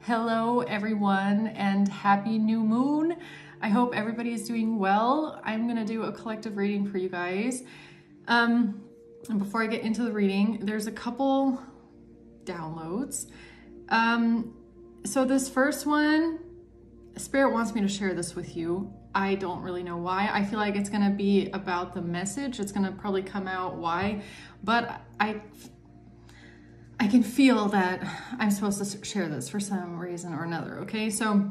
Hello everyone and happy new moon. I hope everybody is doing well. I'm gonna do a collective reading for you guys. And before I get into the reading, there's a couple downloads. So this first one, Spirit wants me to share this with you. I don't really know why. I feel like it's gonna be about the message. It's gonna probably come out why, but I can feel that I'm supposed to share this for some reason or another, okay? So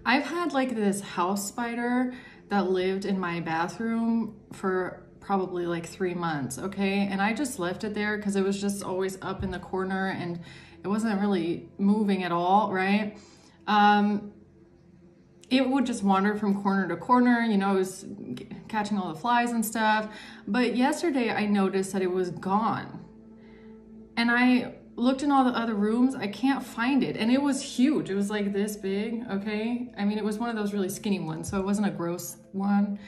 I've had like this house spider that lived in my bathroom for probably like 3 months, okay? And I just left it there because it was just always up in the corner and it wasn't really moving at all, right? It would just wander from corner to corner, you know, it was catching all the flies and stuff. But yesterday I noticed that it was gone. And I looked in all the other rooms, I can't find it. And it was huge, it was like this big, okay? I mean, it was one of those really skinny ones, so it wasn't a gross one.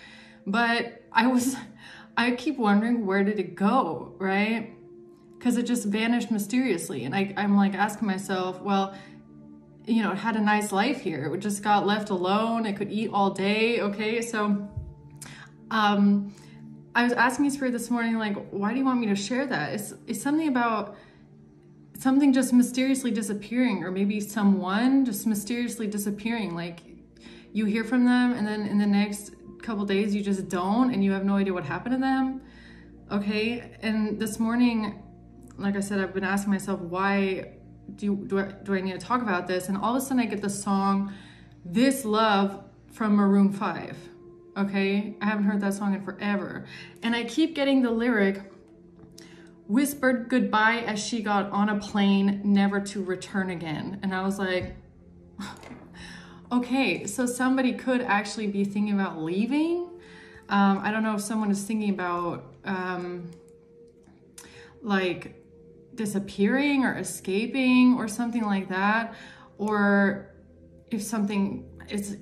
But I keep wondering, where did it go, right? Because it just vanished mysteriously. And I'm like asking myself, well, you know, it had a nice life here. It just got left alone, it could eat all day, okay? So, I was asking Spirit this morning, like, why do you want me to share that? It's something about something just mysteriously disappearing, or maybe someone just mysteriously disappearing. Like you hear from them and then in the next couple days you just don't, and you have no idea what happened to them. Okay, and this morning, like I said, I've been asking myself, why do I need to talk about this? And all of a sudden I get the song This Love from Maroon 5. Okay, I haven't heard that song in forever. And I keep getting the lyric, whispered goodbye as she got on a plane, never to return again. And I was like, okay, so somebody could actually be thinking about leaving. I don't know if someone is thinking about like disappearing or escaping or something like that. Or if something is,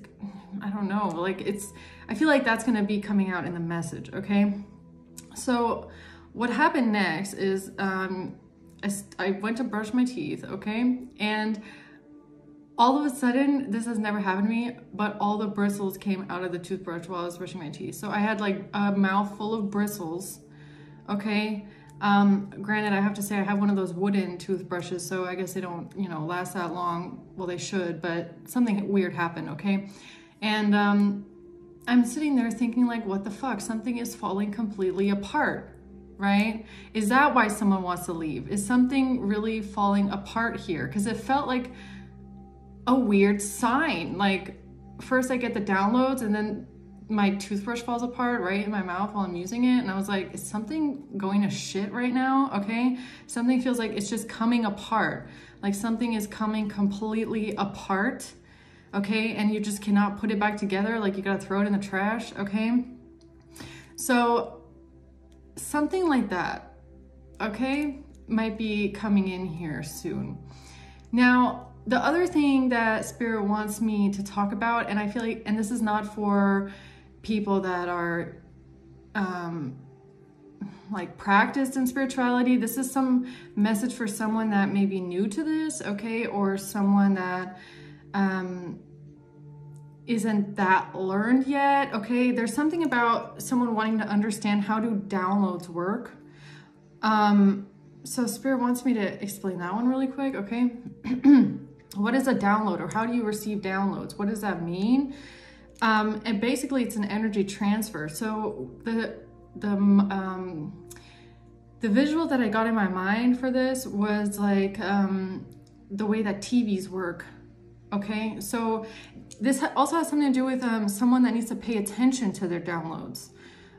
I don't know, like I feel like that's gonna be coming out in the message, okay? So what happened next is I went to brush my teeth, okay? And all of a sudden, this has never happened to me, but all the bristles came out of the toothbrush while I was brushing my teeth. So I had like a mouth full of bristles, okay? Granted, I have to say I have one of those wooden toothbrushes, so I guess they don't, you know, last that long. Well, they should, but something weird happened, okay? And I'm sitting there thinking like, what the fuck? Something is falling completely apart, right? Is that why someone wants to leave? Is something really falling apart here? Because it felt like a weird sign. Like first I get the downloads and then my toothbrush falls apart right in my mouth while I'm using it. And I was like, is something going to shit right now? Okay. Something feels like it's just coming apart. Like something is coming completely apart. Okay. And you just cannot put it back together. Like you got to throw it in the trash. Okay. So something like that, okay, might be coming in here soon. Now, the other thing that Spirit wants me to talk about, and I feel like, and this is not for people that are like practiced in spirituality. This is some message for someone that may be new to this, okay, or someone that isn't that learned yet, okay? There's something about someone wanting to understand how do downloads work. So Spirit wants me to explain that one really quick, okay? What is a download, or how do you receive downloads? What does that mean? And basically it's an energy transfer. So the visual that I got in my mind for this was like the way that TVs work. Okay, so this also has something to do with someone that needs to pay attention to their downloads.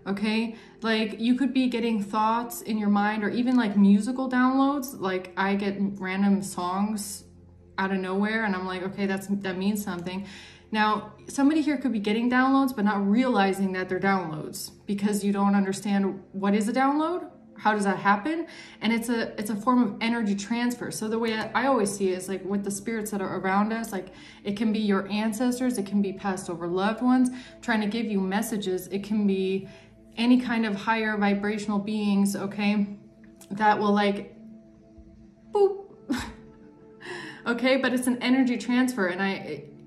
Okay, like you could be getting thoughts in your mind, or even like musical downloads. Like I get random songs out of nowhere and I'm like, okay, that means something. Now, somebody here could be getting downloads, but not realizing that they're downloads because you don't understand what is a download. How does that happen? And it's a form of energy transfer. So the way I always see it is like with the spirits that are around us, like it can be your ancestors, it can be passed over loved ones trying to give you messages. It can be any kind of higher vibrational beings, okay, that will like, boop, Okay, but it's an energy transfer, and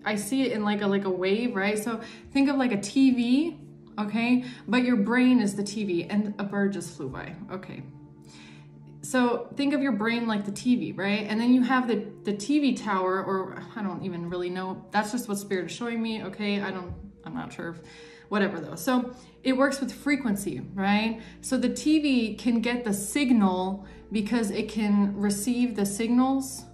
I see it in like a wave, right? So think of like a TV, okay, but your brain is the TV, and a bird just flew by. Okay, so think of your brain like the TV, right? And then you have the TV tower, or I don't even really know, that's just what Spirit is showing me. Okay, I'm not sure if, whatever though. So it works with frequency, right? So the TV can get the signal because it can receive the signals.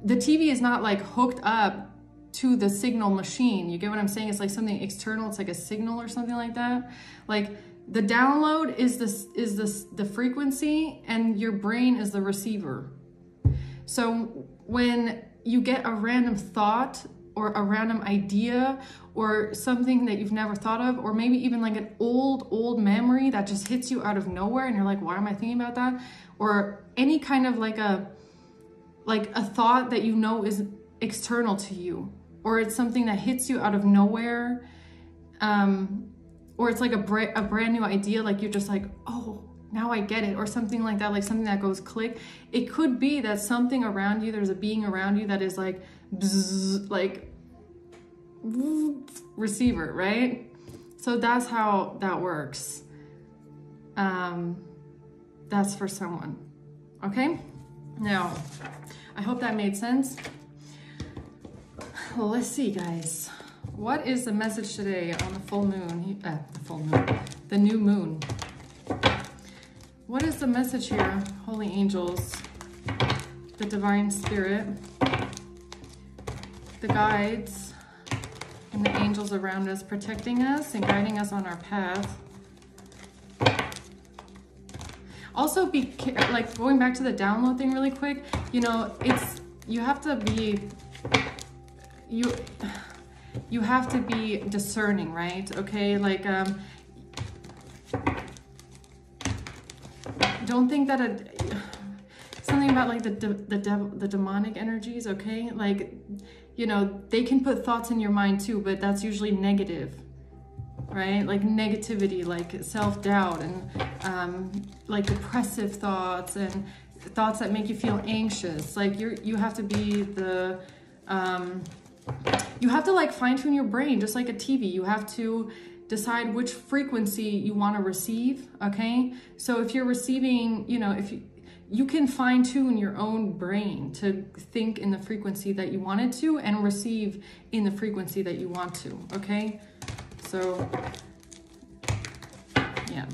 The TV is not like hooked up to the signal machine. You get what I'm saying? It's like something external. It's like a signal or something like that. Like the download is the frequency, and your brain is the receiver. So when you get a random thought or a random idea or something that you've never thought of, or maybe even like an old memory that just hits you out of nowhere and you're like, why am I thinking about that? Or any kind of like a thought that you know is external to you, or it's something that hits you out of nowhere, or it's like a brand new idea, like you're just like, oh, now I get it, or something like that, like something that goes click. It could be that something around you, there's a being around you that is like, bzz, like receiver, right? So that's how that works. That's for someone, okay? Now, I hope that made sense. Well, let's see, guys. What is the message today on the full moon? The new moon. What is the message here, holy angels, the divine spirit, the guides, and the angels around us protecting us and guiding us on our path? Also, like going back to the download thing really quick, you know, you have to be discerning, right? Okay, like don't think that something about like the demonic energies, okay? Like, you know, they can put thoughts in your mind too, but that's usually negative, right? Like negativity, like self-doubt, and like depressive thoughts, and thoughts that make you feel anxious. Like you have to be the you have to like fine-tune your brain, just like a TV. You have to decide which frequency you want to receive, okay? So if you're receiving, you know, if you can fine-tune your own brain to think in the frequency that you want it to and receive in the frequency that you want to, okay? So yeah,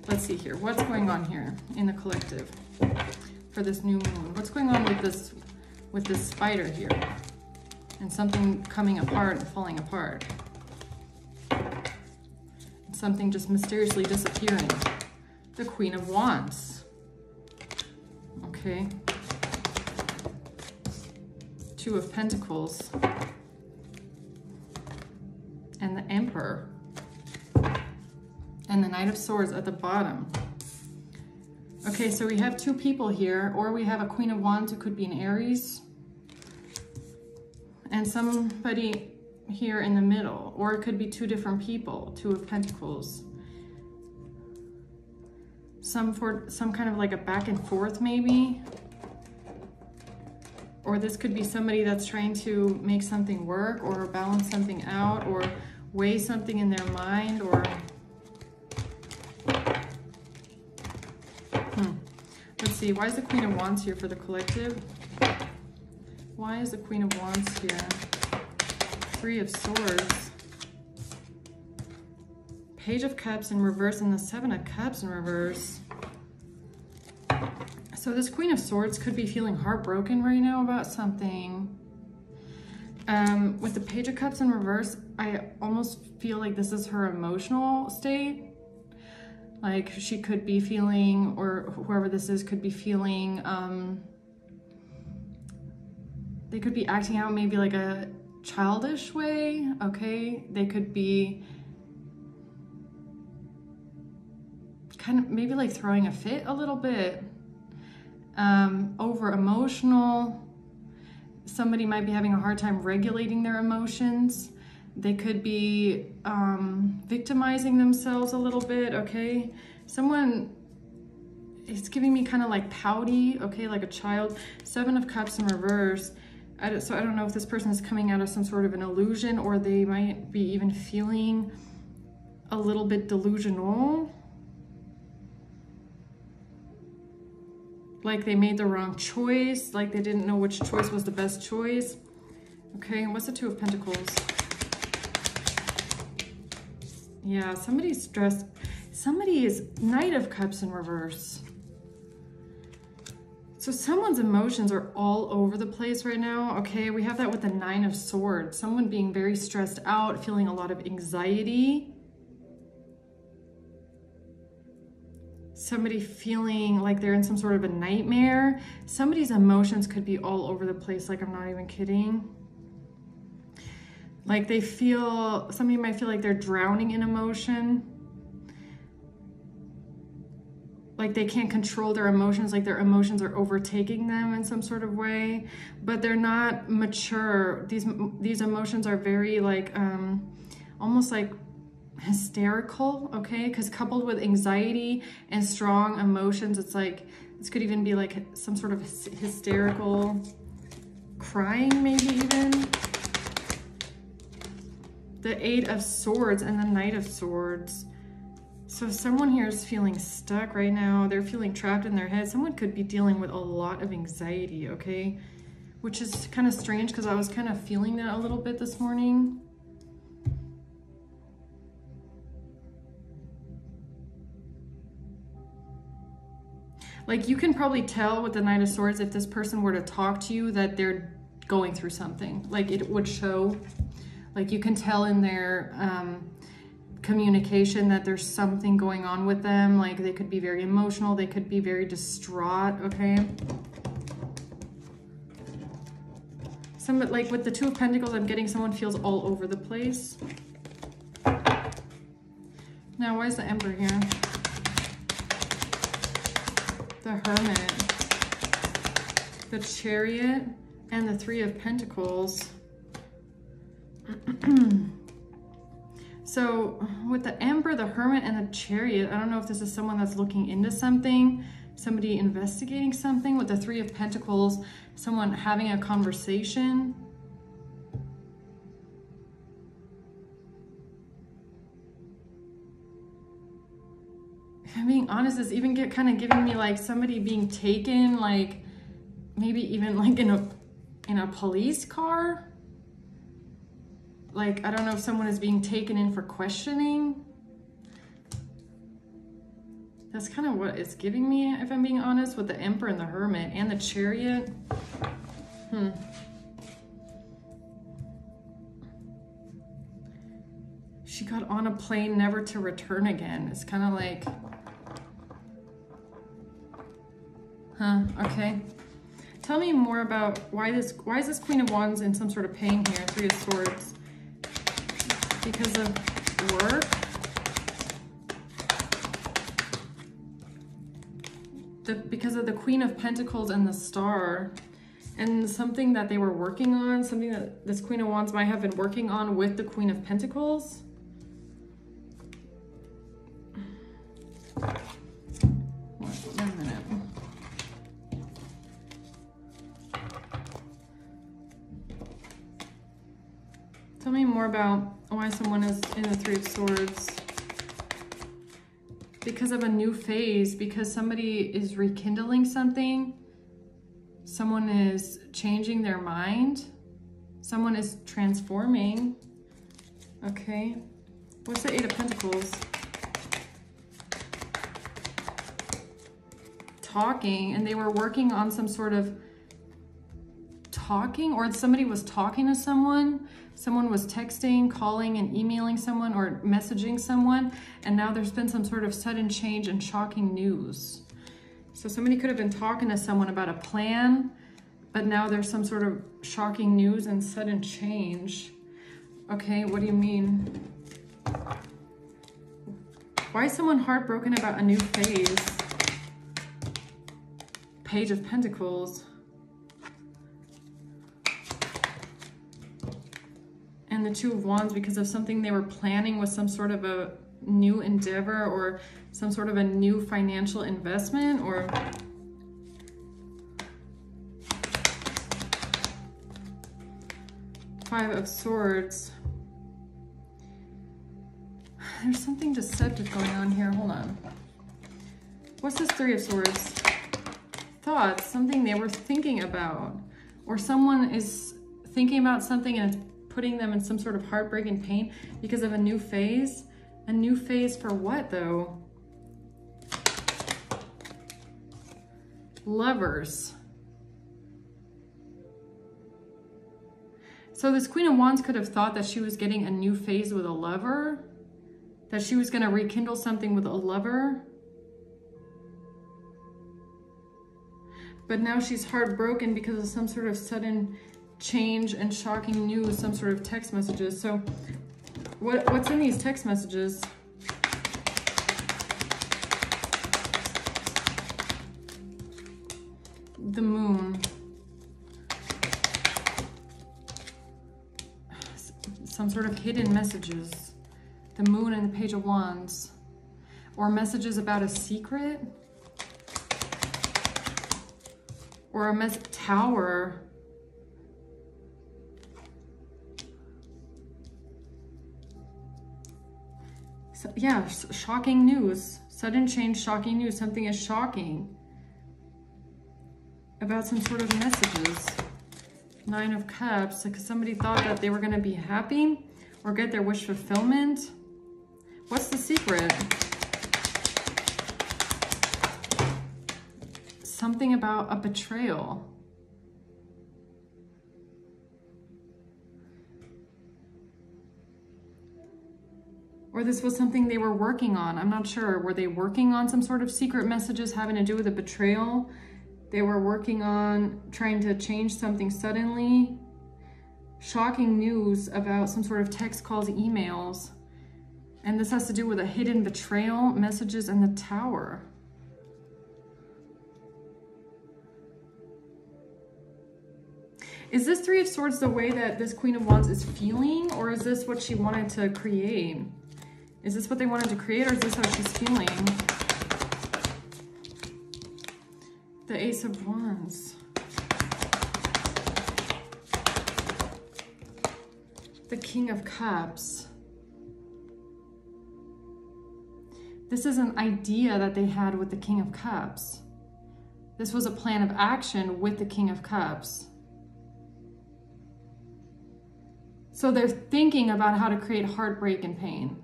let's see here. What's going on here in the collective for this new moon? What's going on with this spider here? And something coming apart and falling apart. And something just mysteriously disappearing. The Queen of Wands. Okay. Two of Pentacles. And the Emperor. And the Knight of Swords at the bottom. Okay, so we have two people here, or we have a Queen of Wands who could be an Aries, and somebody here in the middle, or it could be two different people, Two of Pentacles. Some kind of like a back and forth maybe. Or this could be somebody that's trying to make something work, or balance something out, or weigh something in their mind, or let's see, why is the Queen of Wands here for the collective? Why is the Queen of Wands here? Three of Swords. Page of Cups in reverse, and the Seven of Cups in reverse. So this Queen of Swords could be feeling heartbroken right now about something. With the Page of Cups in reverse, I almost feel like this is her emotional state. Like she could be feeling, or whoever this is could be feeling, they could be acting out maybe like a childish way, okay? They could be kind of maybe like throwing a fit a little bit, over emotional. Somebody might be having a hard time regulating their emotions. They could be victimizing themselves a little bit, okay? Someone it's giving me kind of like pouty, okay, like a child. 7 of Cups in reverse. So I don't know if this person is coming out of some sort of an illusion, or they might be even feeling a little bit delusional. Like they made the wrong choice, like they didn't know which choice was the best choice. Okay, and what's the 2 of Pentacles? Yeah, somebody's stressed. Somebody is Knight of Cups in reverse. So someone's emotions are all over the place right now. Okay, we have that with the 9 of Swords. Someone being very stressed out, feeling a lot of anxiety. Somebody feeling like they're in some sort of a nightmare. Somebody's emotions could be all over the place, like I'm not even kidding. Like they feel, somebody might feel like they're drowning in emotion. Like they can't control their emotions, like their emotions are overtaking them in some sort of way, but they're not mature. These emotions are very like, almost like hysterical, okay? Because coupled with anxiety and strong emotions, it's like, this could even be like some sort of hysterical crying, maybe even. The 8 of Swords and the Knight of Swords. So someone here is feeling stuck right now. They're feeling trapped in their head. Someone could be dealing with a lot of anxiety, okay? Which is kind of strange because I was kind of feeling that a little bit this morning. Like you can probably tell with the Knight of Swords, if this person were to talk to you, that they're going through something. Like it would show. Like you can tell in their communication that there's something going on with them. Like they could be very emotional, they could be very distraught, okay? Like with the 2 of Pentacles, I'm getting someone feels all over the place. Now, why is the Emperor here? The Hermit, the Chariot, and the 3 of Pentacles. So with the Emperor, the Hermit, and the Chariot, I don't know if this is someone that's looking into something, somebody investigating something. With the 3 of Pentacles, someone having a conversation. If I'm being honest, it's even kind of giving me like somebody being taken, like maybe even like in a police car. Like, I don't know if someone is being taken in for questioning. That's kind of what it's giving me, if I'm being honest, with the Emperor and the Hermit and the Chariot. She got on a plane never to return again. It's kind of like, okay. Tell me more about why is this Queen of Wands in some sort of pain here? 3 of Swords. Because of work? Because of the Queen of Pentacles and the Star, and something that they were working on, something that this Queen of Wands might have been working on with the Queen of Pentacles. One minute. Tell me more about why someone is in the 3 of Swords. Because of a new phase, because somebody is rekindling something, someone is changing their mind, someone is transforming. Okay, what's the 8 of Pentacles? Talking, and they were working on some sort of talking, or somebody was talking to someone. Someone was texting, calling, and emailing someone, or messaging someone, and now there's been some sort of sudden change and shocking news. So somebody could have been talking to someone about a plan, but now there's some sort of shocking news and sudden change. Okay, what do you mean? Why is someone heartbroken about a new phase? Page of Pentacles. And the 2 of Wands, because of something they were planning with some sort of a new endeavor, or some sort of a new financial investment, or Five of Swords. There's something deceptive going on here. Hold on. What's this Three of Swords? Thoughts, something they were thinking about, or someone is thinking about something and it's putting them in some sort of heartbreak and pain because of a new phase. A new phase for what though? Lovers. So this Queen of Wands could have thought that she was getting a new phase with a lover, that she was going to rekindle something with a lover. But now she's heartbroken because of some sort of sudden change and shocking news, some sort of text messages. So what's in these text messages? The Moon. Some sort of hidden messages. The Moon and the Page of Wands. Or messages about a secret. Or a Tower. So, yeah, shocking news. Sudden change, shocking news. Something is shocking about some sort of messages. Nine of Cups, because somebody thought that they were going to be happy or get their wish fulfillment. What's the secret? Something about a betrayal. Or this was something they were working on. I'm not sure. Were they working on some sort of secret messages having to do with a betrayal? They were working on trying to change something suddenly. Shocking news about some sort of text calls, emails. And this has to do with a hidden betrayal, messages, and the Tower. Is this Three of Swords the way that this Queen of Wands is feeling? Or is this what she wanted to create? Is this what they wanted to create, or is this how she's feeling? The Ace of Wands. The King of Cups. This is an idea that they had with the King of Cups. This was a plan of action with the King of Cups. So they're thinking about how to create heartbreak and pain.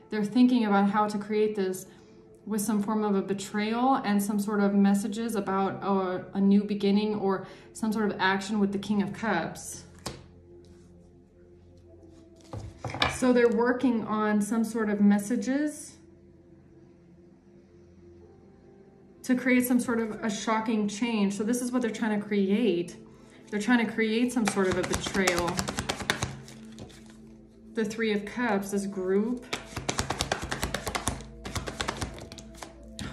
They're thinking about how to create this with some form of a betrayal and some sort of messages about a new beginning or some sort of action with the King of Cups. So they're working on some sort of messages to create some sort of a shocking change. So this is what they're trying to create. They're trying to create some sort of a betrayal. The Three of Cups, this group.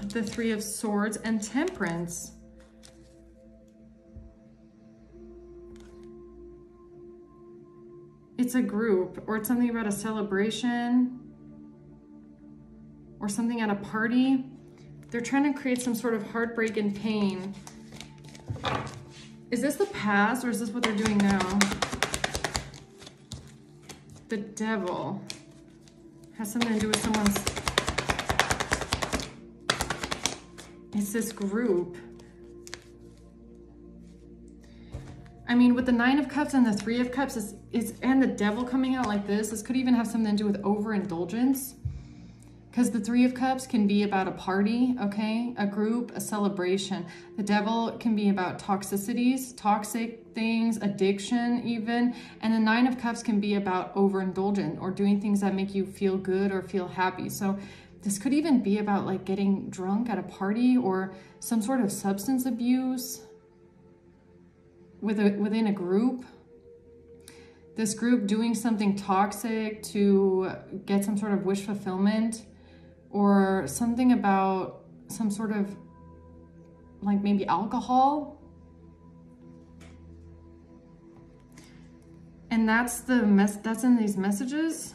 The Three of Swords and Temperance. It's a group, or it's something about a celebration, or something at a party. They're trying to create some sort of heartbreak and pain. Is this the past, or is this what they're doing now? The Devil has something to do with someone's... It's this group. I mean, with the Nine of Cups and the Three of Cups, and the Devil coming out like this could even have something to do with overindulgence. Because the Three of Cups can be about a party, okay? A group, a celebration. The Devil can be about toxicities, toxic things, addiction even. And the Nine of Cups can be about overindulgent or doing things that make you feel good or feel happy. So this could even be about like getting drunk at a party or some sort of substance abuse within a group. This group doing something toxic to get some sort of wish fulfillment, or something about some sort of like maybe alcohol. And that's that's in these messages.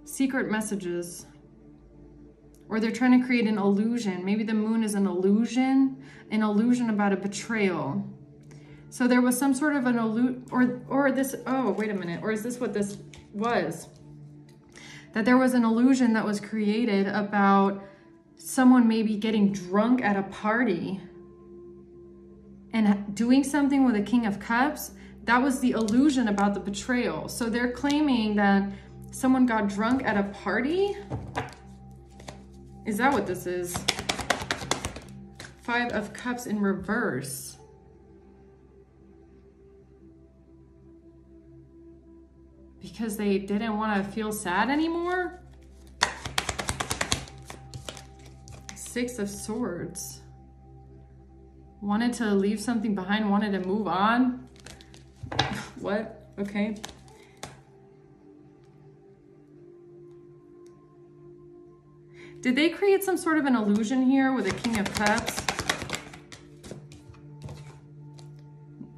Secret messages. or they're trying to create an illusion. Maybe the moon is an illusion about a betrayal. So there was some sort of an illusion, or this, oh, wait a minute, or is this what this was? That there was an illusion that was created about someone maybe getting drunk at a party and doing something with a King of Cups. That was the illusion about the betrayal. So they're claiming that someone got drunk at a party. Is that what this is? 5 of Cups in reverse. Because they didn't want to feel sad anymore? 6 of Swords. Wanted to leave something behind, wanted to move on. What? Okay. Did they create some sort of an illusion here with a King of Cups?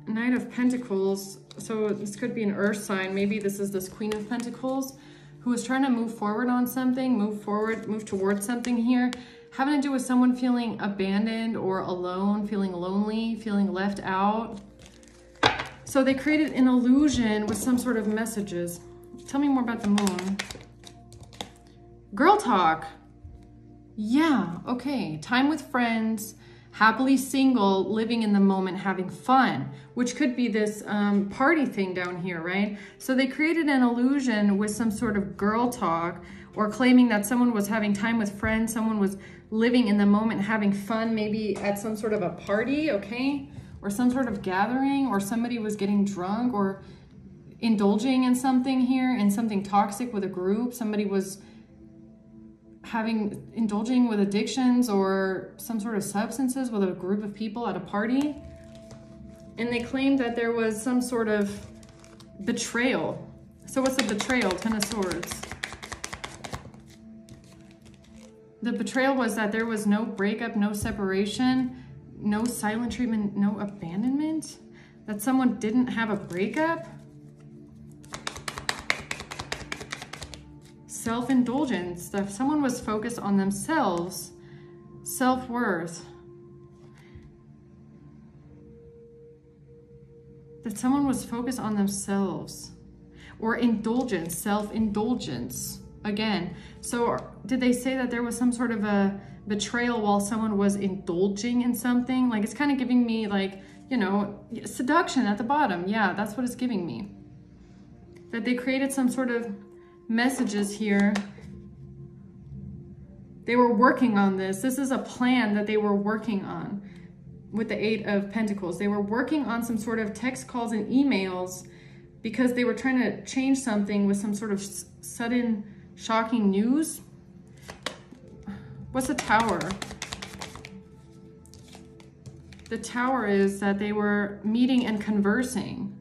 Knight of Pentacles. So this could be an earth sign. Maybe this is this Queen of Pentacles who is trying to move forward on something, move towards something here, having to do with someone feeling abandoned or alone, feeling lonely, feeling left out. So they created an illusion with some sort of messages. Tell me more about the moon. Girl talk. Yeah, okay. Time with friends, happily single, living in the moment, having fun, which could be this party thing down here, right? So they created an illusion with some sort of girl talk, or claiming that someone was having time with friends, someone was living in the moment, having fun, maybe at some sort of a party, okay? Or some sort of gathering, or somebody was getting drunk or indulging in something here, in something toxic with a group. Somebody was indulging with addictions or some sort of substances with a group of people at a party. And they claimed that there was some sort of betrayal. So what's the betrayal? 10 of Swords. The betrayal was that there was no breakup, no separation, no silent treatment, no abandonment, that someone didn't have a breakup. Self-indulgence, that someone was focused on themselves, self-worth. That someone was focused on themselves. Or indulgence, self-indulgence. Again, so did they say that there was some sort of a betrayal while someone was indulging in something? Like, it's kind of giving me, like, you know, seduction at the bottom. Yeah, that's what it's giving me. That they created some sort of messages here. They were working on this. This is a plan that they were working on with the 8 of Pentacles. They were working on some sort of text calls and emails because they were trying to change something with some sort of sudden shocking news. What's the Tower? The Tower is that they were meeting and conversing.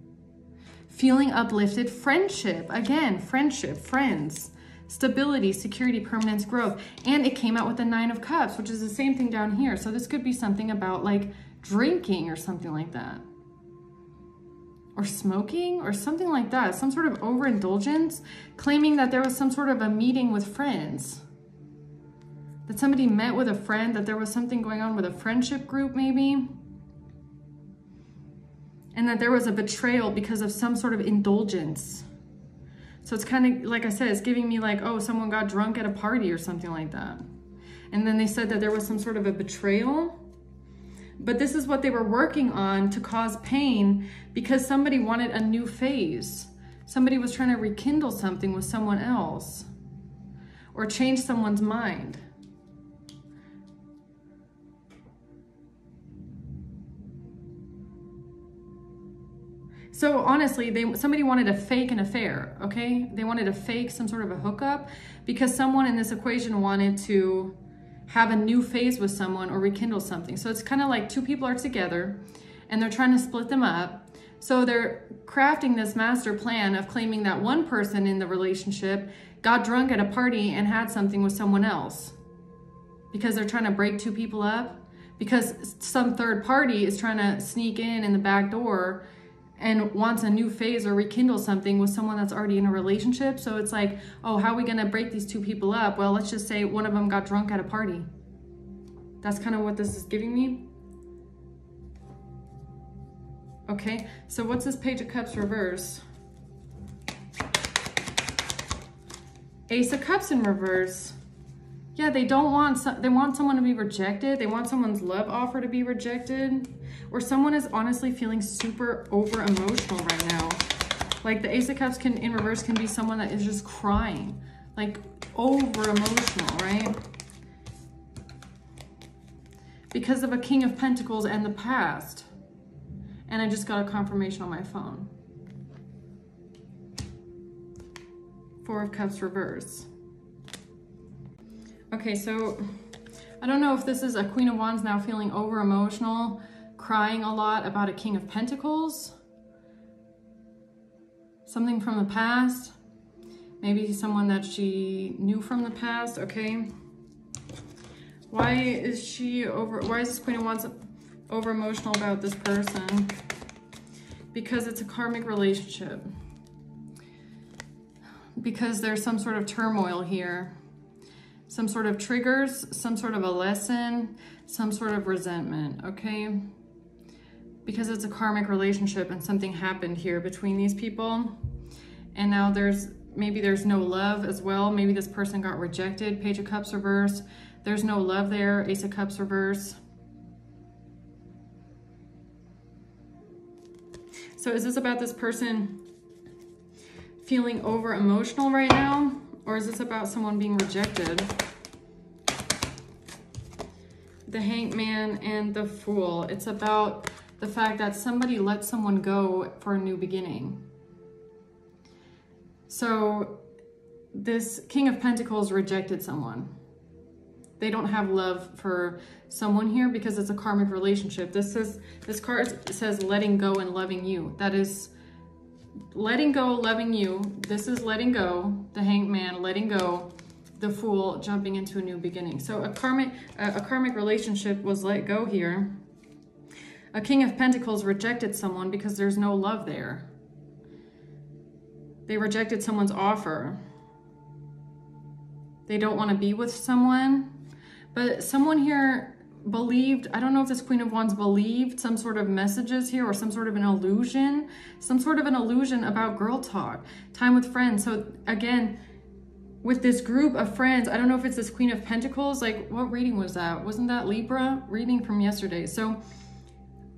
Feeling uplifted, friendship. Again, friendship, friends. Stability, security, permanence, growth. And it came out with the 9 of Cups, which is the same thing down here. So this could be something about like drinking or something like that. Or smoking or something like that. Some sort of overindulgence, claiming that there was some sort of a meeting with friends. That somebody met with a friend, that there was something going on with a friendship group maybe. And that there was a betrayal because of some sort of indulgence. So it's kind of, like I said, it's giving me like, oh, someone got drunk at a party or something like that. And then they said that there was some sort of a betrayal. But this is what they were working on to cause pain because somebody wanted a new phase. Somebody was trying to rekindle something with someone else or change someone's mind. So honestly, somebody wanted to fake an affair, okay? They wanted to fake some sort of a hookup because someone in this equation wanted to have a new phase with someone or rekindle something. So it's kind of like 2 people are together and they're trying to split them up. So they're crafting this master plan of claiming that one person in the relationship got drunk at a party and had something with someone else because they're trying to break 2 people up, because some third party is trying to sneak in the back door and wants a new phase or rekindle something with someone that's already in a relationship. So it's like, oh, how are we gonna break these two people up? Well, let's just say one of them got drunk at a party. That's kind of what this is giving me. Okay, so what's this Page of Cups reverse? Ace of Cups in reverse. Yeah, they want someone to be rejected. They want someone's love offer to be rejected. Or someone is honestly feeling super over emotional right now. Like the Ace of Cups in reverse can be someone that is just crying. Like over emotional, right? Because of a King of Pentacles and the past. And I just got a confirmation on my phone. Four of Cups reverse. Okay, so I don't know if this is a Queen of Wands now feeling over emotional, crying a lot about a King of Pentacles. Something from the past. Maybe someone that she knew from the past, okay? Why is this Queen of Wands over emotional about this person? Because it's a karmic relationship. Because there's some sort of turmoil here. Some sort of triggers, some sort of a lesson, some sort of resentment, okay? Because it's a karmic relationship and something happened here between these people. And now maybe there's no love as well. Maybe this person got rejected. Page of Cups reverse. There's no love there. Ace of Cups reverse. So is this about this person feeling over emotional right now? Or is this about someone being rejected? The Hangman and the Fool. It's about the fact that somebody let someone go for a new beginning. So this King of Pentacles rejected someone. They don't have love for someone here because it's a karmic relationship. This card says letting go and loving you. That is letting go, loving you. This is letting go. The Hangman, letting go. The Fool, jumping into a new beginning. So a karmic relationship was let go here. A King of Pentacles rejected someone because there's no love there. They rejected someone's offer. They don't want to be with someone. But someone here believed, I don't know if this Queen of Wands believed some sort of messages here or some sort of an illusion. Some sort of an illusion about girl talk. Time with friends. So again, with this group of friends, I don't know if it's this Queen of Pentacles. Like, what reading was that? Wasn't that Libra? Reading from yesterday. So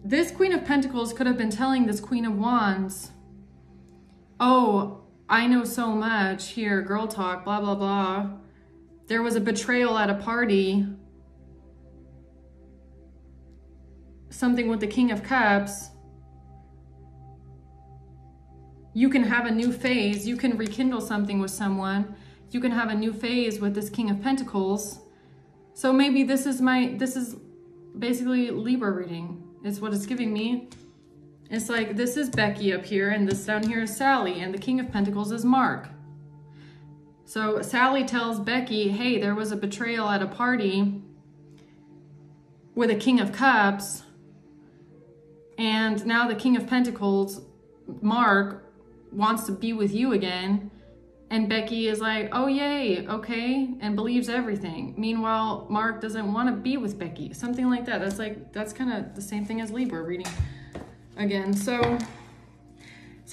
this Queen of Pentacles could have been telling this Queen of Wands, oh, I know so much here, girl talk, blah, blah, blah. There was a betrayal at a party. Something with the King of Cups. You can have a new phase. You can rekindle something with someone. You can have a new phase with this King of Pentacles. So maybe this is basically Libra reading. Is what it's giving me. It's like, this is Becky up here, and this down here is Sally, and the King of Pentacles is Mark. So Sally tells Becky, hey, there was a betrayal at a party with a King of Cups, and now the King of Pentacles, Mark, wants to be with you again. And Becky is like, oh, yay, okay, and believes everything. Meanwhile, Mark doesn't want to be with Becky. Something like that. That's kind of the same thing as Libra reading again. So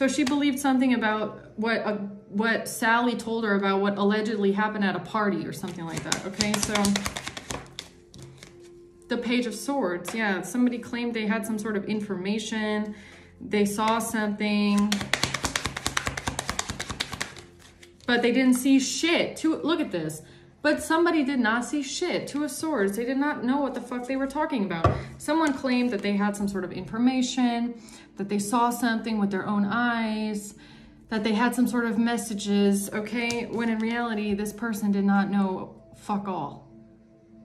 she believed something about what Sally told her about what allegedly happened at a party or something like that, okay? So the Page of Swords, yeah, somebody claimed they had some sort of information. They saw something, but they didn't see shit. Look at this. But somebody did not see shit. Two of Swords. They did not know what the fuck they were talking about. Someone claimed that they had some sort of information, that they saw something with their own eyes, that they had some sort of messages, okay? When in reality, this person did not know fuck all,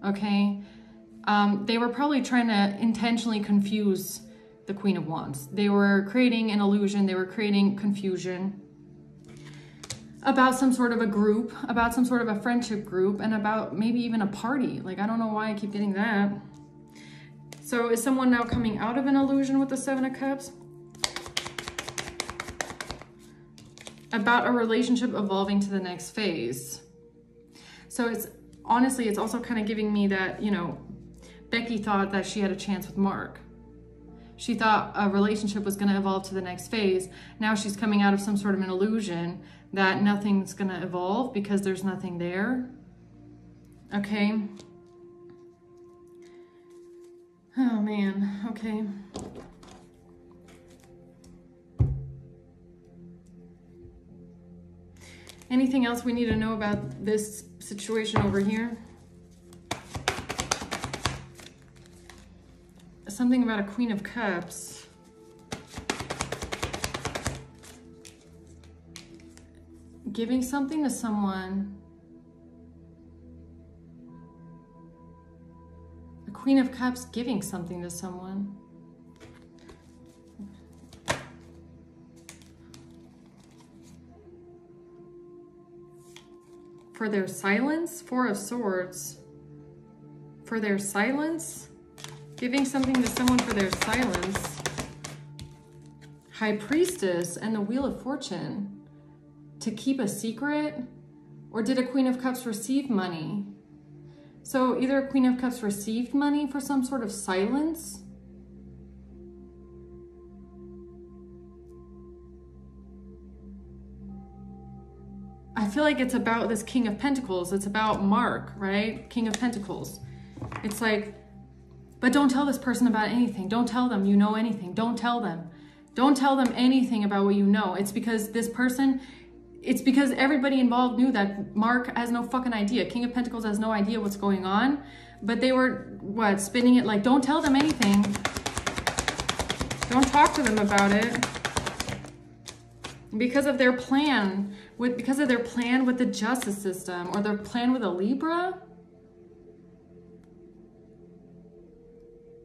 okay? They were probably trying to intentionally confuse the Queen of Wands. They were creating an illusion. They were creating confusion about some sort of a group, about some sort of a friendship group, and about maybe even a party. Like, I don't know why I keep getting that. So is someone now coming out of an illusion with the Seven of Cups? about a relationship evolving to the next phase. So it's honestly, it's also kind of giving me that, you know, Becky thought that she had a chance with Mark. She thought a relationship was going to evolve to the next phase. Now she's coming out of some sort of an illusion that nothing's going to evolve because there's nothing there. Okay. Oh man, okay. Anything else we need to know about this situation over here? Something about a Queen of Cups. Giving something to someone. A Queen of Cups giving something to someone. For their silence, Four of Swords. For their silence, giving something to someone for their silence. High Priestess and the Wheel of Fortune. To keep a secret? Or did a Queen of Cups receive money? So either a Queen of Cups received money for some sort of silence. I feel like it's about this King of Pentacles. It's about Mark, right? King of Pentacles. It's like, but don't tell this person about anything. Don't tell them you know anything. Don't tell them. Don't tell them anything about what you know. It's because this person, it's because everybody involved knew that Mark has no fucking idea. King of Pentacles has no idea what's going on. But they were, what, spinning it like, don't tell them anything. Don't talk to them about it. Because of their plan, because of their plan with the justice system, or their plan with a Libra.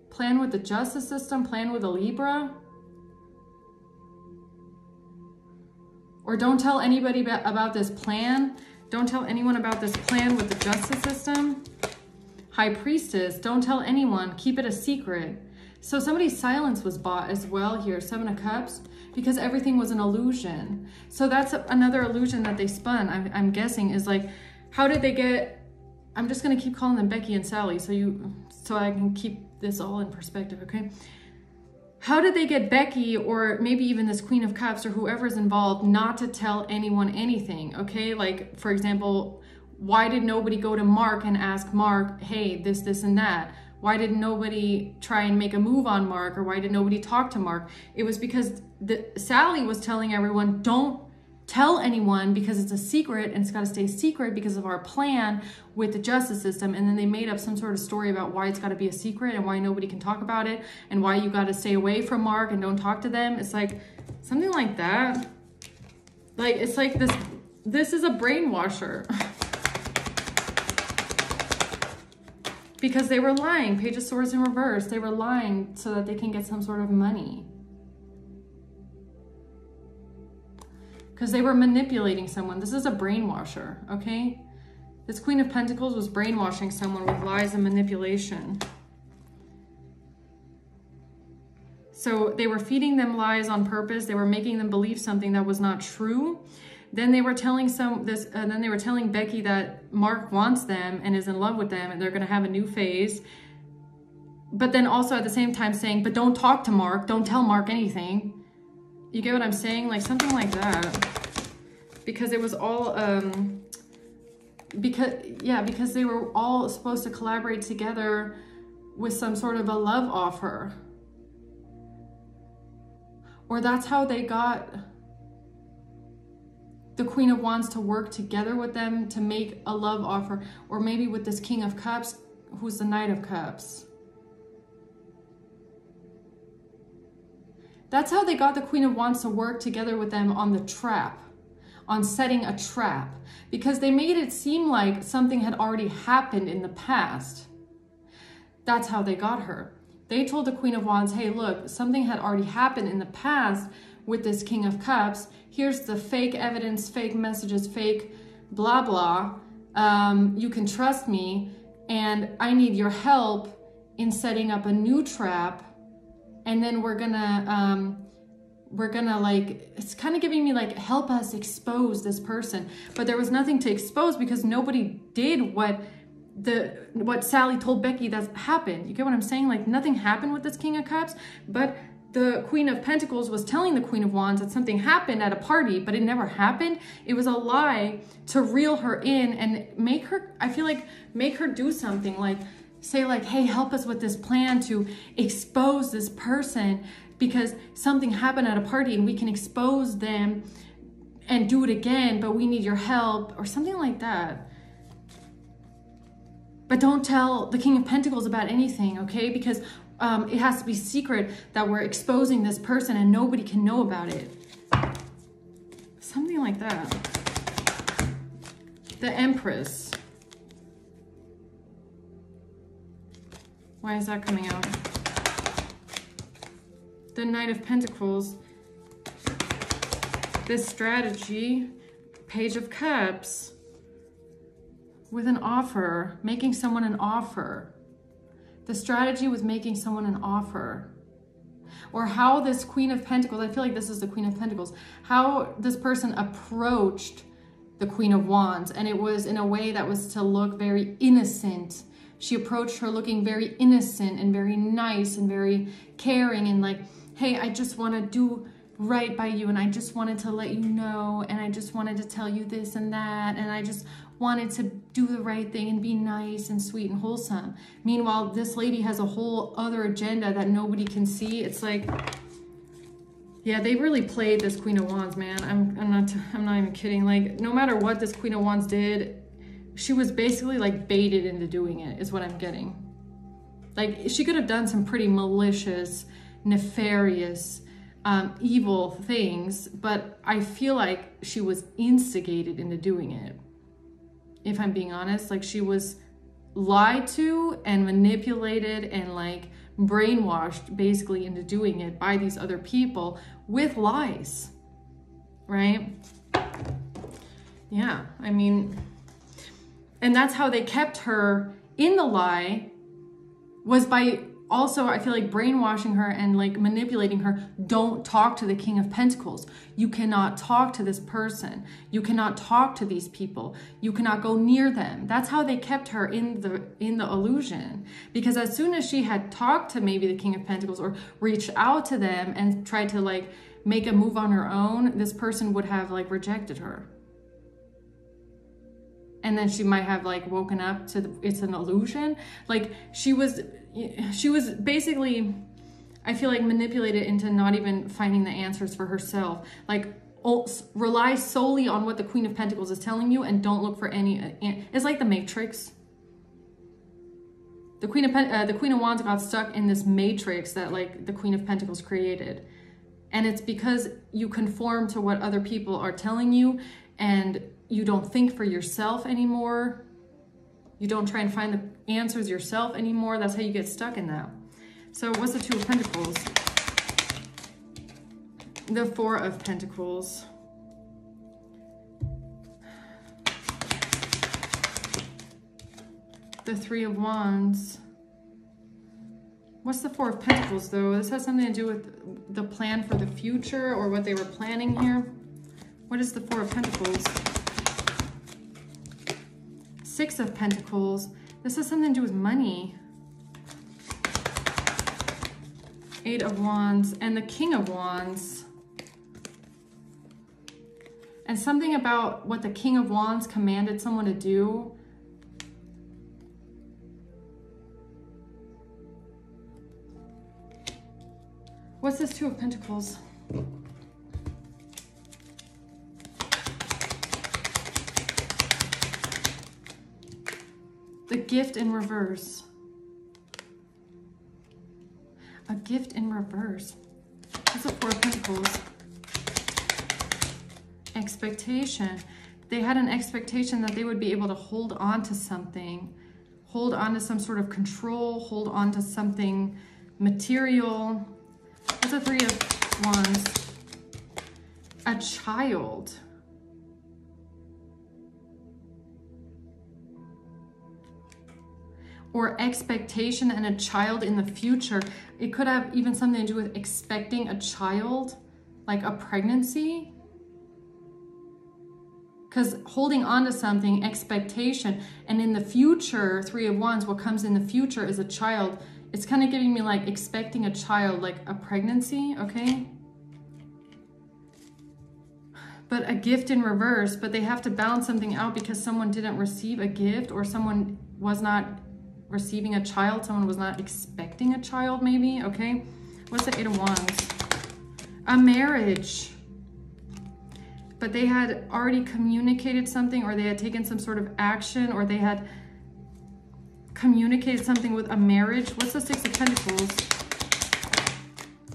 Plan with the justice system, plan with a Libra. Or don't tell anybody about this plan. Don't tell anyone about this plan with the justice system. High Priestess, don't tell anyone, keep it a secret. So somebody's silence was bought as well here, Seven of Cups, because everything was an illusion. So that's another illusion that they spun, I'm guessing, is like, how did they get, I'm just gonna keep calling them Becky and Sally so I can keep this all in perspective, okay? How did they get Becky, or maybe even this Queen of Cups, or whoever's involved, not to tell anyone anything, okay? Like, for example, why did nobody go to Mark and ask Mark, hey, this, and that? Why did nobody try and make a move on Mark, or why did nobody talk to Mark? It was because Sally was telling everyone, don't tell anyone because it's a secret, and it's got to stay secret because of our plan with the justice system. And then they made up some sort of story about why it's got to be a secret and why nobody can talk about it and why you got to stay away from Mark and don't talk to them. It's like something like that. Like, it's like this is a brainwasher. Because they were lying. Page of Swords in reverse. They were lying so that they can get some sort of money. Because they were manipulating someone. This is a brainwasher, okay? This Queen of Pentacles was brainwashing someone with lies and manipulation. So they were feeding them lies on purpose. They were making them believe something that was not true. Then they were telling then they were telling Becky that Mark wants them and is in love with them and they're going to have a new phase. But then also at the same time saying, but don't talk to Mark. Don't tell Mark anything. You get what I'm saying? Like something like that. Because it was all, because they were all supposed to collaborate together with some sort of a love offer. Or that's how they got the Queen of Wands to work together with them to make a love offer. Or maybe with this King of Cups, who's the Knight of Cups. That's how they got the Queen of Wands to work together with them on the trap, on setting a trap, because they made it seem like something had already happened in the past. That's how they got her. They told the Queen of Wands, hey, look, something had already happened in the past with this King of Cups. Here's the fake evidence, fake messages, fake blah, blah. You can trust me, and I need your help in setting up a new trap. And then we're gonna we're gonna like, it's kind of giving me like, help us expose this person. But there was nothing to expose because nobody did what Sally told Becky that happened. You get what I'm saying? Like nothing happened with this King of Cups, but the Queen of Pentacles was telling the Queen of Wands that something happened at a party, but it never happened. It was a lie to reel her in and make her, I feel like, make her do something, like say like, hey, help us with this plan to expose this person because something happened at a party and we can expose them and do it again, but we need your help or something like that. But don't tell the King of Pentacles about anything, okay? Because it has to be secret that we're exposing this person and nobody can know about it. Something like that. The Empress. Why is that coming out? The Knight of Pentacles. This strategy. Page of Cups. With an offer. Making someone an offer. The strategy was making someone an offer. Or how this Queen of Pentacles, I feel like this is the Queen of Pentacles, how this person approached the Queen of Wands. And it was in a way that was to look very innocent. She approached her looking very innocent and very nice and very caring and like, hey, I just want to do right by you and I just wanted to let you know and I just wanted to tell you this and that and I just wanted to do the right thing and be nice and sweet and wholesome. Meanwhile, this lady has a whole other agenda that nobody can see. It's like, yeah, they really played this Queen of Wands, man. I'm not even kidding. Like, no matter what this Queen of Wands did, she was basically like baited into doing it, is what I'm getting. Like, she could have done some pretty malicious, nefarious, evil things, but I feel like she was instigated into doing it. If I'm being honest, like she was lied to and manipulated and like brainwashed basically into doing it by these other people with lies, right? Yeah, I mean, and that's how they kept her in the lie, was by also, I feel like, brainwashing her and like manipulating her. Don't talk to the King of Pentacles. You cannot talk to this person. You cannot talk to these people. You cannot go near them. That's how they kept her in the illusion. Because as soon as she had talked to maybe the King of Pentacles or reached out to them and tried to like make a move on her own, this person would have like rejected her. And then she might have like woken up to it's an illusion. Like she was basically, I feel like, manipulated into not even finding the answers for herself. Like, rely solely on what the Queen of Pentacles is telling you and don't look for any, it's like the Matrix. The Queen of Wands got stuck in this matrix that like the Queen of Pentacles created. And it's because you conform to what other people are telling you and you don't think for yourself anymore. You don't try and find the answers yourself anymore. That's how you get stuck in that. So what's the Two of Pentacles? The Four of Pentacles. The Three of Wands. What's the Four of Pentacles though? This has something to do with the plan for the future or what they were planning here. What is the Four of Pentacles? Six of Pentacles. This has something to do with money. Eight of Wands and the King of Wands. And something about what the King of Wands commanded someone to do. What's this Two of Pentacles? The Gift in reverse. A gift in reverse. What's the Four of Pentacles? Expectation. They had an expectation that they would be able to hold on to something, hold on to some sort of control, hold on to something material. What's the Three of Wands? A child. Or expectation and a child in the future. It could have even something to do with expecting a child. like a pregnancy. Because holding on to something, expectation, and in the future, Three of Wands, what comes in the future is a child. It's kind of giving me like expecting a child, like a pregnancy, okay? But a gift in reverse, but they have to balance something out because someone didn't receive a gift, or someone was not receiving a child, someone was not expecting a child maybe, okay? What's the Eight of Wands? A marriage. But they had already communicated something, or they had taken some sort of action, or they had communicated something with a marriage. What's the Six of Pentacles?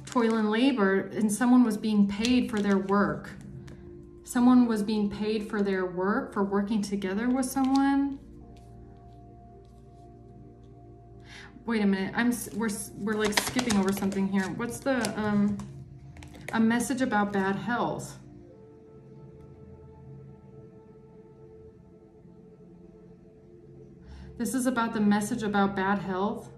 Toil and labor, and someone was being paid for their work. Someone was being paid for their work, for working together with someone. Wait a minute, we're like skipping over something here. What's the, a message about bad health? This is about the message about bad health.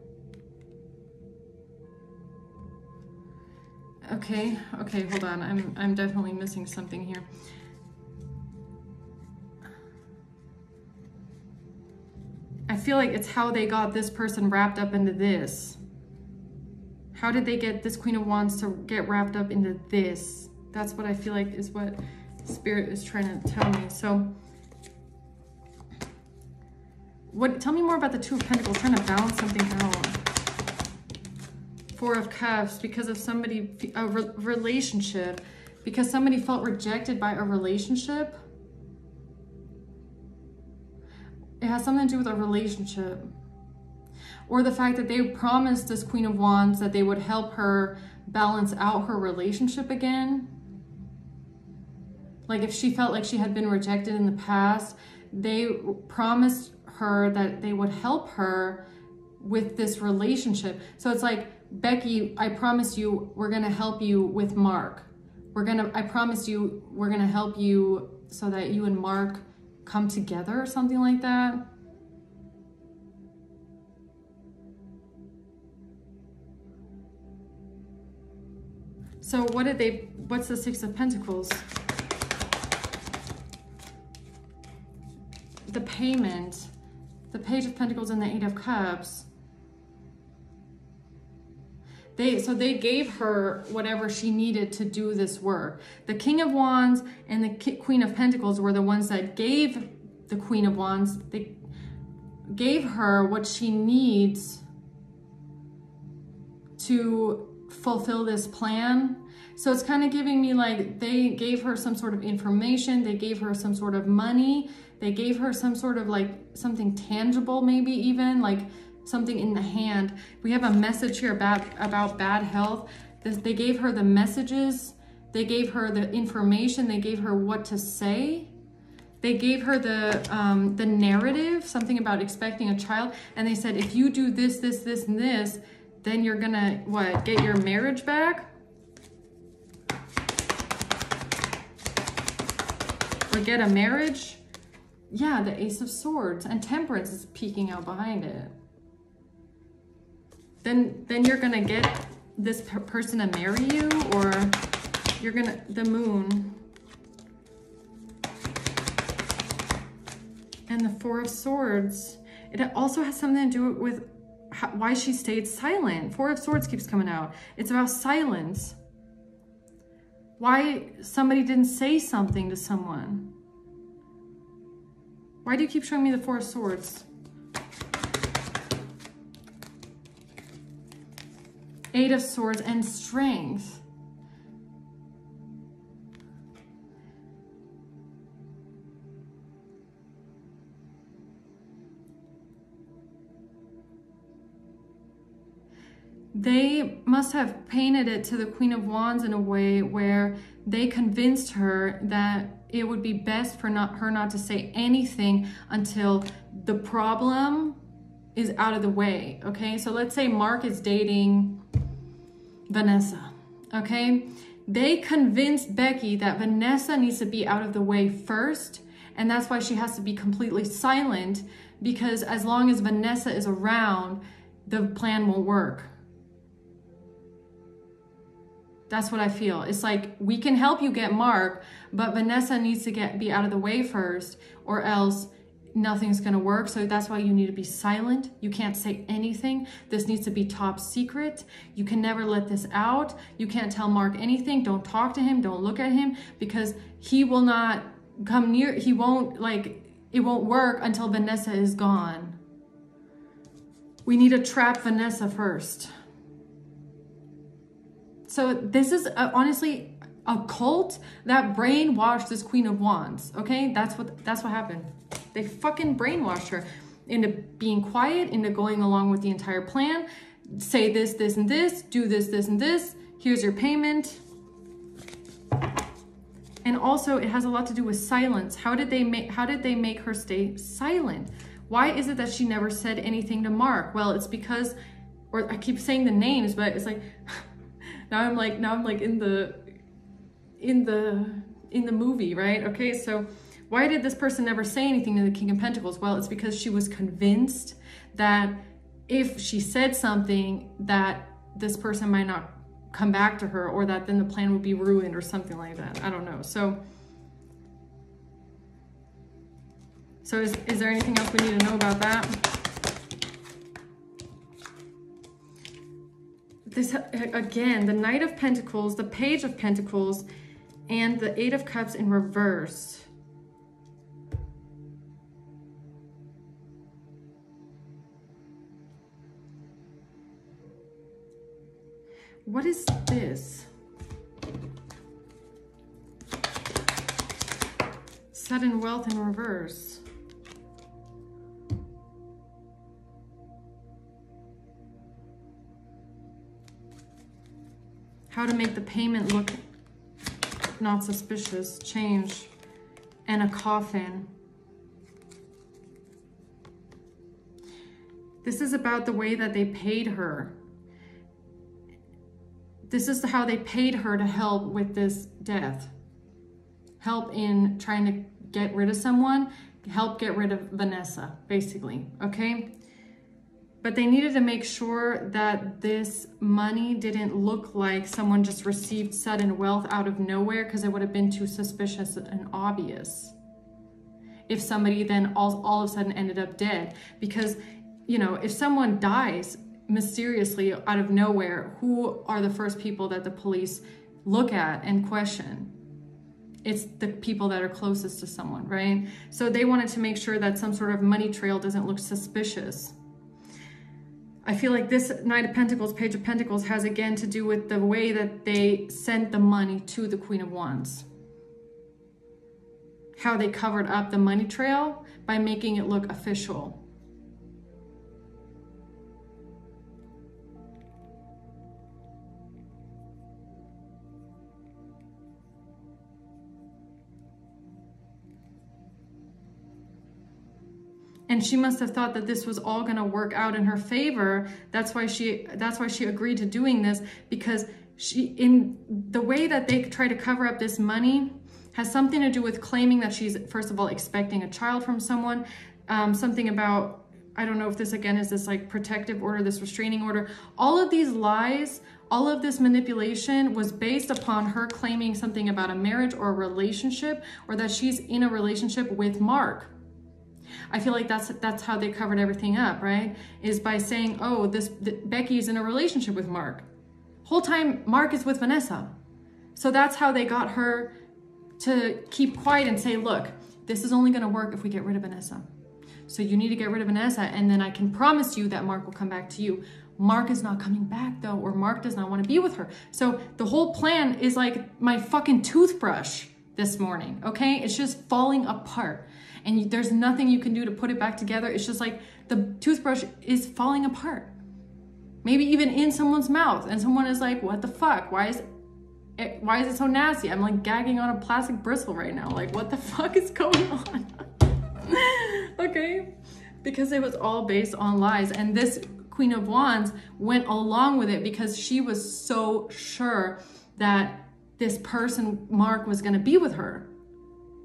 Okay, hold on. I'm definitely missing something here. I feel like it's how they got this person wrapped up into this. How did they get this Queen of Wands to get wrapped up into this? That's what I feel like is what Spirit is trying to tell me. So tell me more about the Two of Pentacles, trying to balance something out. Four of Cups, because of somebody, a relationship, because somebody felt rejected by a relationship. It has something to do with a relationship. Or the fact that they promised this Queen of Wands that they would help her balance out her relationship again. Like if she felt like she had been rejected in the past, they promised her that they would help her with this relationship. So it's like, Becky, I promise you we're gonna help you with Mark. I promise you we're gonna help you so that you and Mark come together or something like that. So what's the Six of Pentacles? The payment, the Page of Pentacles and the Eight of Cups. So they gave her whatever she needed to do this work. The King of Wands and the Queen of Pentacles were the ones that gave the Queen of Wands, they gave her what she needs to fulfill this plan. So it's kind of giving me like they gave her some sort of information, they gave her some sort of money, they gave her some sort of like something tangible, maybe even like something in the hand. We have a message here about bad health. They gave her the messages, they gave her the information, they gave her what to say. They gave her the narrative, something about expecting a child. And they said, if you do this, this, this, and this, then you're gonna, what, get your marriage back? Or get a marriage? Yeah, the Ace of Swords and Temperance is peeking out behind it. Then you're gonna get this person to marry you, or you're gonna, the Moon. And the Four of Swords. It also has something to do with why she stayed silent. Four of Swords keeps coming out. It's about silence. Why somebody didn't say something to someone. Why do you keep showing me the Four of Swords? Eight of Swords and Strength. They must have painted it to the Queen of Wands in a way where they convinced her that it would be best for her not to say anything until the problem is out of the way, okay? So let's say Mark is dating Vanessa, okay? They convinced Becky that Vanessa needs to be out of the way first, and that's why she has to be completely silent, because as long as Vanessa is around, the plan won't work. That's what I feel. It's like, we can help you get Mark, but Vanessa needs to be out of the way first, or else nothing's gonna work. So that's why you need to be silent. You can't say anything. This needs to be top secret. You can never let this out. You can't tell Mark anything. Don't talk to him. Don't look at him, because he will not come near. He won't, like, it won't work until Vanessa is gone. We need to trap Vanessa first. So this is honestly a cult that brainwashed this Queen of Wands. Okay, that's what happened. They fucking brainwashed her into being quiet, into going along with the entire plan. Say this, this, and this. Do this, this, and this. Here's your payment. And also, it has a lot to do with silence. How did they make her stay silent? Why is it that she never said anything to Mark? Well, it's because, or I keep saying the names, but it's like now I'm like in the movie, right? Okay, so why did this person never say anything to the King of Pentacles? Well, it's because she was convinced that if she said something, that this person might not come back to her, or that then the plan would be ruined or something like that. I don't know. So is there anything else we need to know about that? This, again, the Knight of Pentacles, the Page of Pentacles, and the Eight of Cups in reverse. What is this? Sudden wealth in reverse. How to make the payment look not suspicious. Change. And a coffin. This is about the way that they paid her. This is how they paid her to help with this death. Help in trying to get rid of someone. Help get rid of Vanessa, basically. Okay? But they needed to make sure that this money didn't look like someone just received sudden wealth out of nowhere, because it would have been too suspicious and obvious if somebody then all of a sudden ended up dead. Because, you know, if someone dies mysteriously out of nowhere, who are the first people that the police look at and question? It's the people that are closest to someone, right? So they wanted to make sure that some sort of money trail doesn't look suspicious. I feel like this Knight of Pentacles, Page of Pentacles has again to do with the way that they sent the money to the Queen of Wands. How they covered up the money trail by making it look official. And she must have thought that this was all going to work out in her favor. That's why she agreed to doing this, because in the way that they try to cover up this money has something to do with claiming that she's, first of all, expecting a child from someone. Something about, I don't know if this again is this like protective order, this restraining order. All of these lies, all of this manipulation was based upon her claiming something about a marriage or a relationship, or that she's in a relationship with Mark. I feel like that's how they covered everything up, right? Is by saying, oh, Becky's in a relationship with Mark. Whole time Mark is with Vanessa. So that's how they got her to keep quiet and say, look, this is only going to work if we get rid of Vanessa. So you need to get rid of Vanessa, and then I can promise you that Mark will come back to you. Mark is not coming back though, or Mark does not want to be with her. So the whole plan is like my fucking toothbrush this morning, okay? It's just falling apart. And there's nothing you can do to put it back together. It's just like the toothbrush is falling apart. Maybe even in someone's mouth. And someone is like, what the fuck? Why is it so nasty? I'm like gagging on a plastic bristle right now. Like, what the fuck is going on? Okay? Because it was all based on lies. And this Queen of Wands went along with it because she was so sure that this person, Mark, was going to be with her.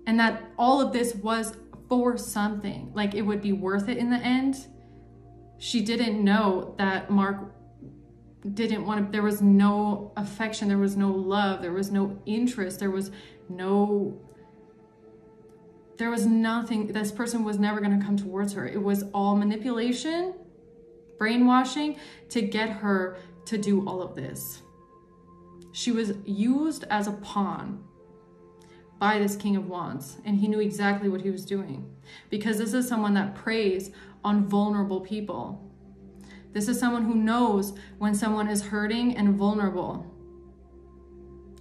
And that all of this was for something, like it would be worth it in the end. She didn't know that Mark didn't want to, there was no affection, there was no love, there was no interest, there was nothing. This person was never going to come towards her. It was all manipulation, brainwashing to get her to do all of this. She was used as a pawn by this King of Wands, and he knew exactly what he was doing, because this is someone that preys on vulnerable people. This is someone who knows when someone is hurting and vulnerable.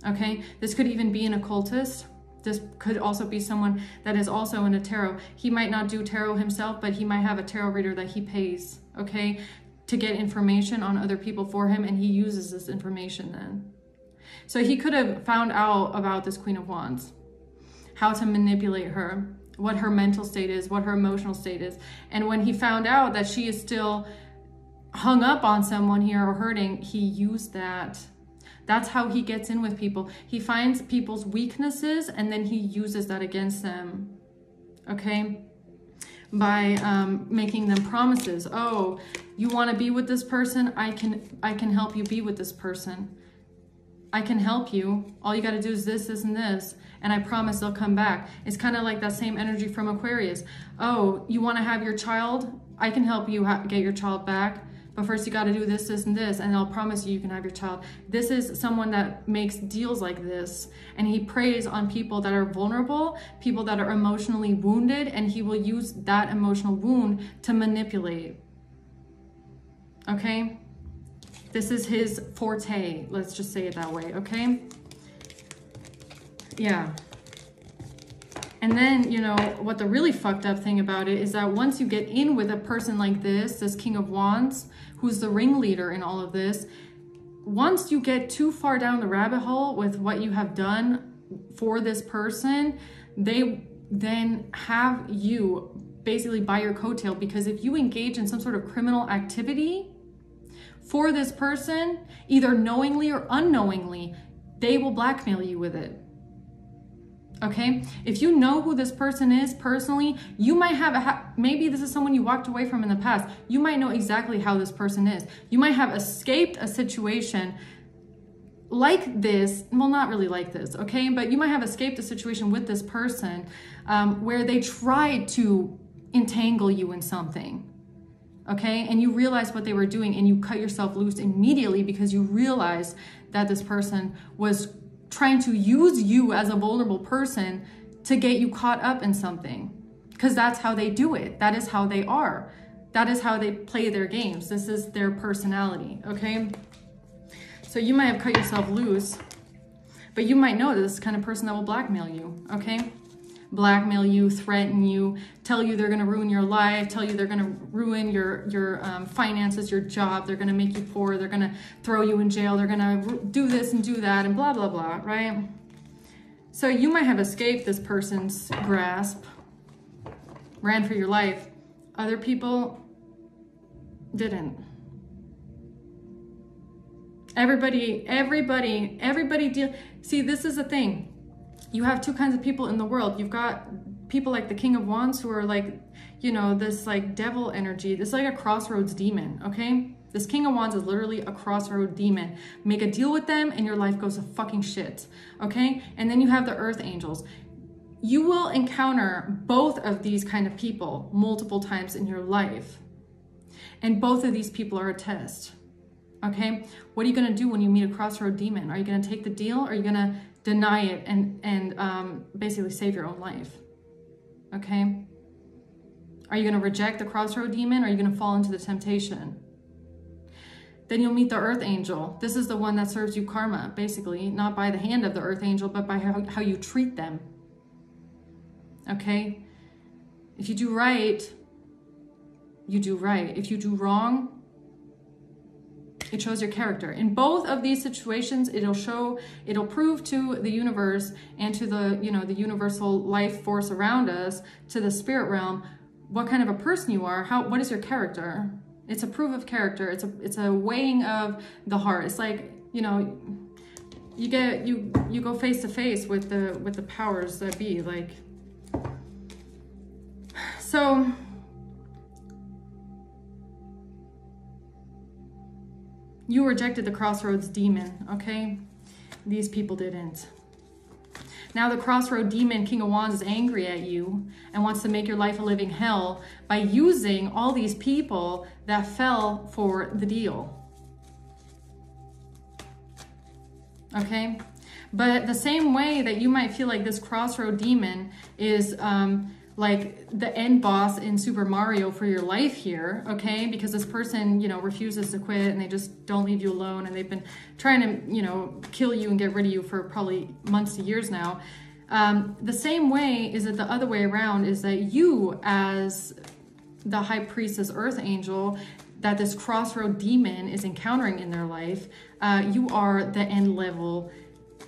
Okay, this could even be an occultist. This could also be someone that is also in a tarot. He might not do tarot himself, but he might have a tarot reader that he pays, okay, to get information on other people for him, and he uses this information then. So he could have found out about this Queen of Wands, how to manipulate her, what her mental state is, what her emotional state is. And when he found out that she is still hung up on someone here or hurting, he used that. That's how he gets in with people. He finds people's weaknesses and then he uses that against them, okay? By making them promises. Oh, you want to be with this person? I can help you be with this person. I can help you. All you got to do is this, this, and this. And I promise they'll come back. It's kind of like that same energy from Aquarius. Oh, you want to have your child? I can help you get your child back. But first you got to do this, this, and this. And I'll promise you can have your child. This is someone that makes deals like this. And he preys on people that are vulnerable, people that are emotionally wounded. And he will use that emotional wound to manipulate. Okay? This is his forte. Let's just say it that way, okay? Yeah. And then, you know, what the really fucked up thing about it is that once you get in with a person like this King of Wands, who's the ringleader in all of this, once you get too far down the rabbit hole with what you have done for this person, they then have you basically by your coattail, because if you engage in some sort of criminal activity for this person, either knowingly or unknowingly, they will blackmail you with it. Okay, if you know who this person is personally, you might have maybe this is someone you walked away from in the past. You might know exactly how this person is. You might have escaped a situation like this. Well, not really like this, okay? But you might have escaped a situation with this person where they tried to entangle you in something, okay? And you realized what they were doing and you cut yourself loose immediately because you realized that this person was trying to use you as a vulnerable person to get you caught up in something, because that's how they do it. That is how they are. That is how they play their games. This is their personality, okay? So you might have cut yourself loose, but you might know this kind of person that will blackmail you, okay? Blackmail you, threaten you, tell you they're going to ruin your life, tell you they're going to ruin your finances, your job, they're going to make you poor, they're going to throw you in jail, they're going to do this and do that and blah, blah, blah, right? So you might have escaped this person's grasp, ran for your life. Other people didn't. Everybody deal. See, this is the thing. You have two kinds of people in the world. You've got people like the King of Wands who are like, you know, this like devil energy. This is like a crossroads demon, okay? This King of Wands is literally a crossroad demon. Make a deal with them and your life goes to fucking shit, okay? And then you have the Earth Angels. You will encounter both of these kind of people multiple times in your life. And both of these people are a test, okay? What are you gonna do when you meet a crossroad demon? Are you gonna take the deal or are you gonna deny it and basically save your own life, okay? Are you going to reject the crossroad demon or are you going to fall into the temptation? Then you'll meet the Earth Angel. This is the one that serves you karma, basically, not by the hand of the Earth Angel, but by how you treat them, okay? If you do right, you do right. If you do wrong, it shows your character. In both of these situations, it'll prove to the universe and to the, you know, the universal life force around us, to the spirit realm, what kind of a person you are, what is your character? It's a proof of character. It's a weighing of the heart. It's like, you know, you go face to face with the powers that be, like. So You rejected the crossroads demon, okay? These people didn't. Now the crossroad demon, King of Wands, is angry at you and wants to make your life a living hell by using all these people that fell for the deal. Okay? But the same way that you might feel like this crossroad demon is like the end boss in Super Mario for your life here, okay? Because this person, you know, refuses to quit and they just don't leave you alone, and they've been trying to, you know, kill you and get rid of you for probably months to years now. The same way is that the other way around is that you, as the high priestess earth angel that this crossroad demon is encountering in their life, you are the end level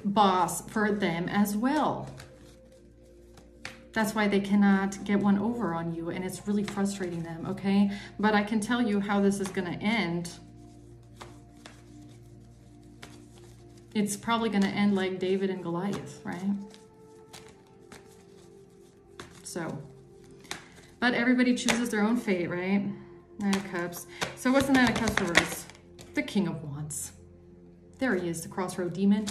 boss for them as well. That's why they cannot get one over on you, and it's really frustrating them, okay? But I can tell you how this is going to end. It's probably going to end like David and Goliath, right? So, but everybody chooses their own fate, right? Knight of Cups. So what's the Knight of Cups reverse? The King of Wands. There he is, the crossroad demon.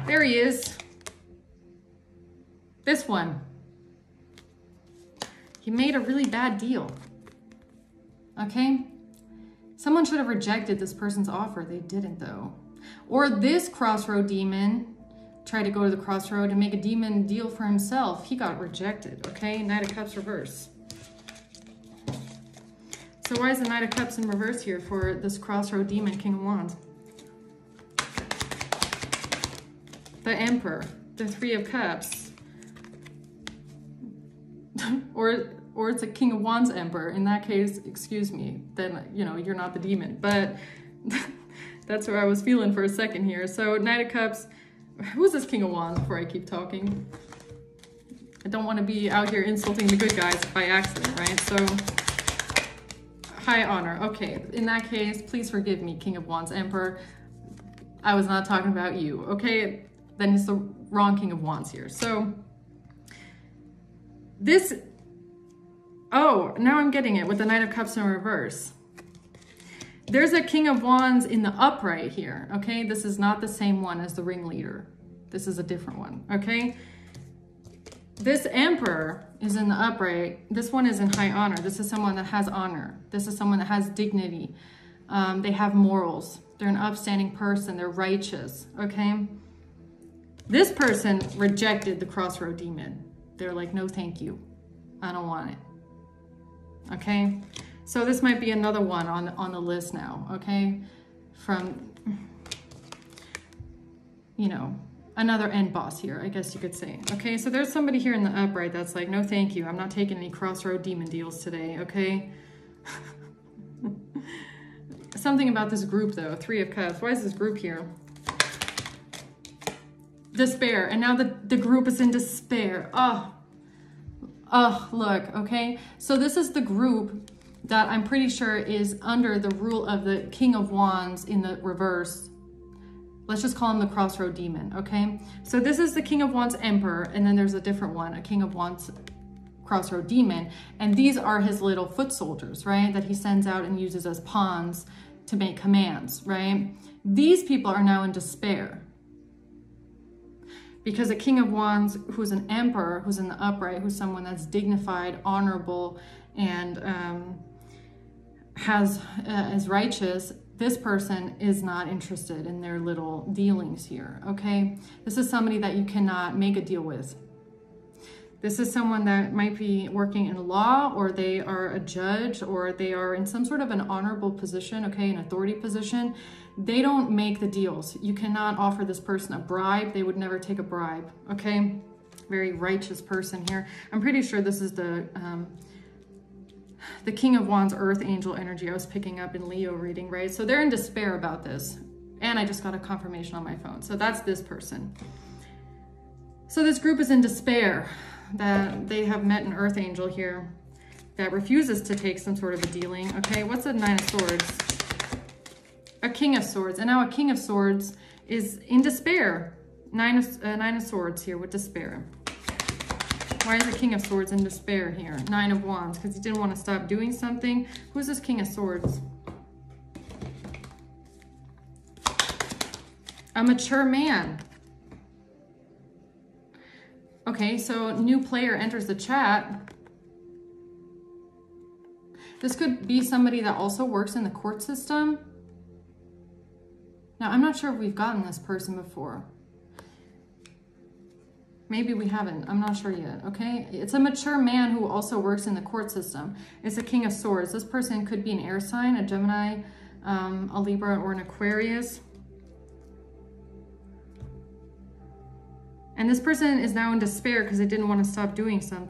There he is. This one. He made a really bad deal. Okay? Someone should have rejected this person's offer. They didn't, though. Or this crossroad demon tried to go to the crossroad and make a demon deal for himself. He got rejected. Okay? Knight of Cups reverse. So why is the Knight of Cups in reverse here for this crossroad demon, King of Wands? The Emperor, the Three of Cups. or it's a King of Wands Emperor. In that case, excuse me, then, you know, you're not the demon. But that's what I was feeling for a second here. So Knight of Cups, who's this King of Wands before I keep talking? I don't want to be out here insulting the good guys by accident, right? So high honor. Okay, in that case, please forgive me, King of Wands Emperor. I was not talking about you, okay? Then it's the wrong King of Wands here. So this, oh, now I'm getting it with the Knight of Cups in reverse. There's a King of Wands in the upright here, okay? This is not the same one as the ringleader. This is a different one, okay? This Emperor is in the upright. This one is in high honor. This is someone that has honor. This is someone that has dignity. They have morals. They're an upstanding person. They're righteous, okay? This person rejected the crossroad demon. They're like, no, thank you. I don't want it. Okay? So this might be another one on the list now, okay? From, you know, another end boss here, I guess you could say. Okay, so there's somebody here in the upright that's like, no, thank you. I'm not taking any crossroad demon deals today, okay? Something about this group, though. Three of Cups. Why is this group here? Despair. And now the group is in despair. Oh, look, okay? So this is the group that I'm pretty sure is under the rule of the King of Wands in the reverse. Let's just call him the crossroad demon, okay? So this is the King of Wands Emperor, and then there's a different one, a King of Wands crossroad demon. And these are his little foot soldiers, right? That he sends out and uses as pawns to make commands, right? These people are now in despair. Because a King of Wands who's an emperor, who's in the upright, who's someone that's dignified, honorable, and is righteous, this person is not interested in their little dealings here, okay? This is somebody that you cannot make a deal with. This is someone that might be working in law, or they are a judge, or they are in some sort of an honorable position, okay, an authority position. They don't make the deals. You cannot offer this person a bribe. They would never take a bribe, okay? Very righteous person here. I'm pretty sure this is the King of Wands Earth Angel energy I was picking up in Leo reading, right? So they're in despair about this. And I just got a confirmation on my phone. So that's this person. So this group is in despair that they have met an Earth Angel here that refuses to take some sort of a dealing. Okay, what's a Nine of Swords? A King of Swords. And now a King of Swords is in despair. Nine of Swords here with despair. Why is the King of Swords in despair here? Nine of Wands, because he didn't want to stop doing something. Who's this King of Swords? A mature man. Okay, so new player enters the chat. This could be somebody that also works in the court system. Now, I'm not sure if we've gotten this person before. Maybe we haven't. I'm not sure yet, okay? It's a mature man who also works in the court system. It's a King of Swords. This person could be an air sign, a Gemini, a Libra, or an Aquarius. And this person is now in despair because they didn't want to stop doing something.